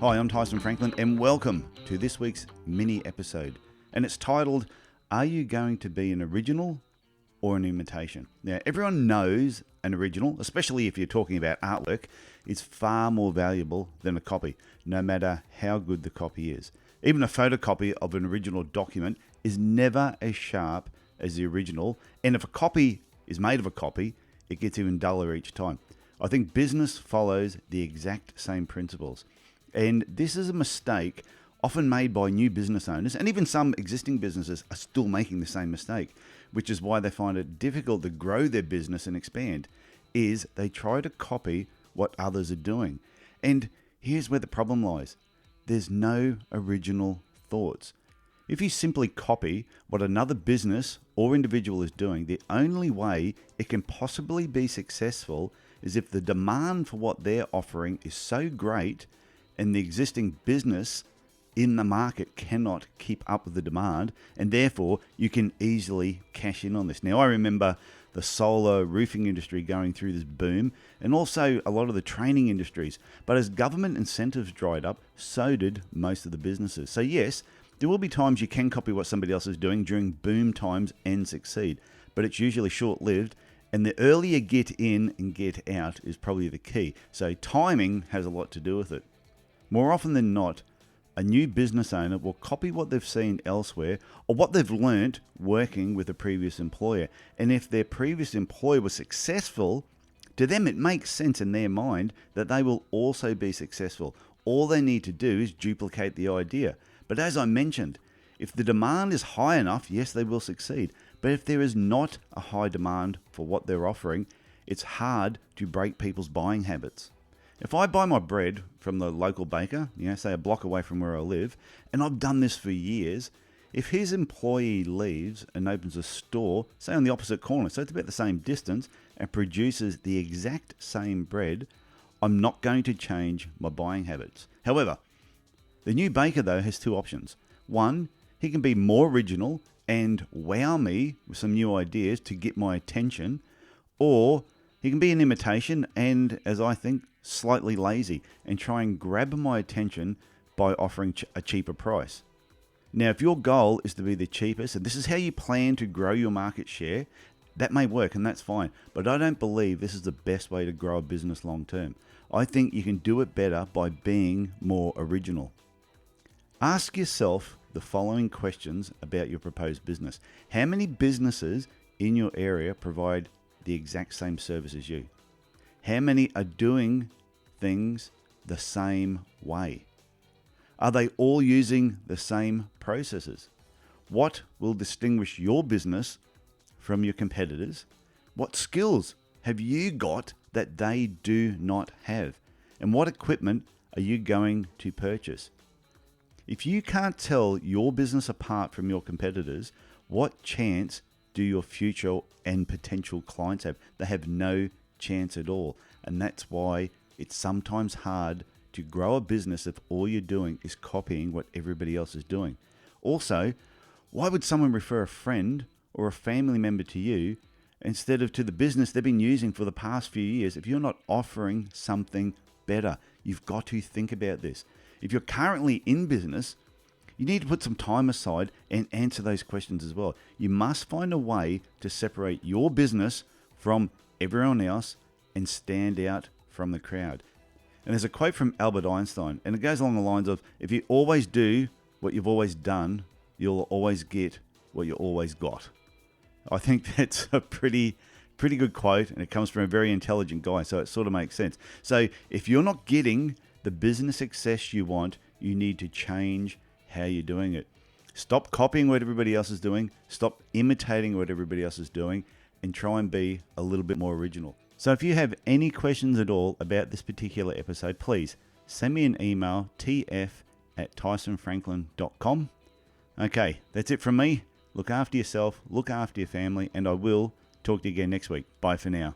Hi, I'm Tyson Franklin, and welcome to this week's mini episode. And it's titled, Are You Going to Be an Original or an Imitation? Now, everyone knows an original, especially if you're talking about artwork, is far more valuable than a copy, no matter how good the copy is. Even a photocopy of an original document is never as sharp as the original, and if a copy is made of a copy, it gets even duller each time. I think business follows the exact same principles. And this is a mistake often made by new business owners, and even some existing businesses are still making the same mistake, which is why they find it difficult to grow their business and expand, is they try to copy what others are doing. And here's where the problem lies. There's no original thoughts. If you simply copy what another business or individual is doing, the only way it can possibly be successful is if the demand for what they're offering is so great and the existing business in the market cannot keep up with the demand, and therefore you can easily cash in on this. Now, I remember the solar roofing industry going through this boom, and also a lot of the training industries. But as government incentives dried up, so did most of the businesses. So yes, there will be times you can copy what somebody else is doing during boom times and succeed, but it's usually short-lived, and the earlier you get in and get out is probably the key. So timing has a lot to do with it. More often than not, a new business owner will copy what they've seen elsewhere or what they've learnt working with a previous employer. And if their previous employer was successful, to them it makes sense in their mind that they will also be successful. All they need to do is duplicate the idea. But as I mentioned, if the demand is high enough, yes, they will succeed. But if there is not a high demand for what they're offering, it's hard to break people's buying habits. If I buy my bread from the local baker, say a block away from where I live, and I've done this for years, if his employee leaves and opens a store, say on the opposite corner, so it's about the same distance, and produces the exact same bread, I'm not going to change my buying habits. However, the new baker, though, has two options. One, he can be more original and wow me with some new ideas to get my attention, or he can be an imitation and, as I think, slightly lazy and try and grab my attention by offering a cheaper price. Now, if your goal is to be the cheapest, and this is how you plan to grow your market share, that may work and that's fine. But I don't believe this is the best way to grow a business long term. I think you can do it better by being more original. Ask yourself the following questions about your proposed business. How many businesses in your area provide the exact same service as you? How many are doing things the same way? Are they all using the same processes? What will distinguish your business from your competitors? What skills have you got that they do not have? And what equipment are you going to purchase? If you can't tell your business apart from your competitors, what chance do your future and potential clients have? They have no chance at all. And that's why it's sometimes hard to grow a business if all you're doing is copying what everybody else is doing. Also, why would someone refer a friend or a family member to you instead of to the business they've been using for the past few years if you're not offering something better? You've got to think about this. If you're currently in business, you need to put some time aside and answer those questions as well. You must find a way to separate your business from everyone else and stand out from the crowd. And there's a quote from Albert Einstein, and it goes along the lines of, if you always do what you've always done, you'll always get what you always got. I think that's a pretty good quote, and it comes from a very intelligent guy, so it sort of makes sense. So if you're not getting the business success you want, you need to change how you're doing it. Stop copying what everybody else is doing, stop imitating what everybody else is doing, and try and be a little bit more original. So if you have any questions at all about this particular episode, please send me an email, tf@tysonfranklin.com. Okay, that's it from me. Look after yourself, look after your family, and I will talk to you again next week. Bye for now.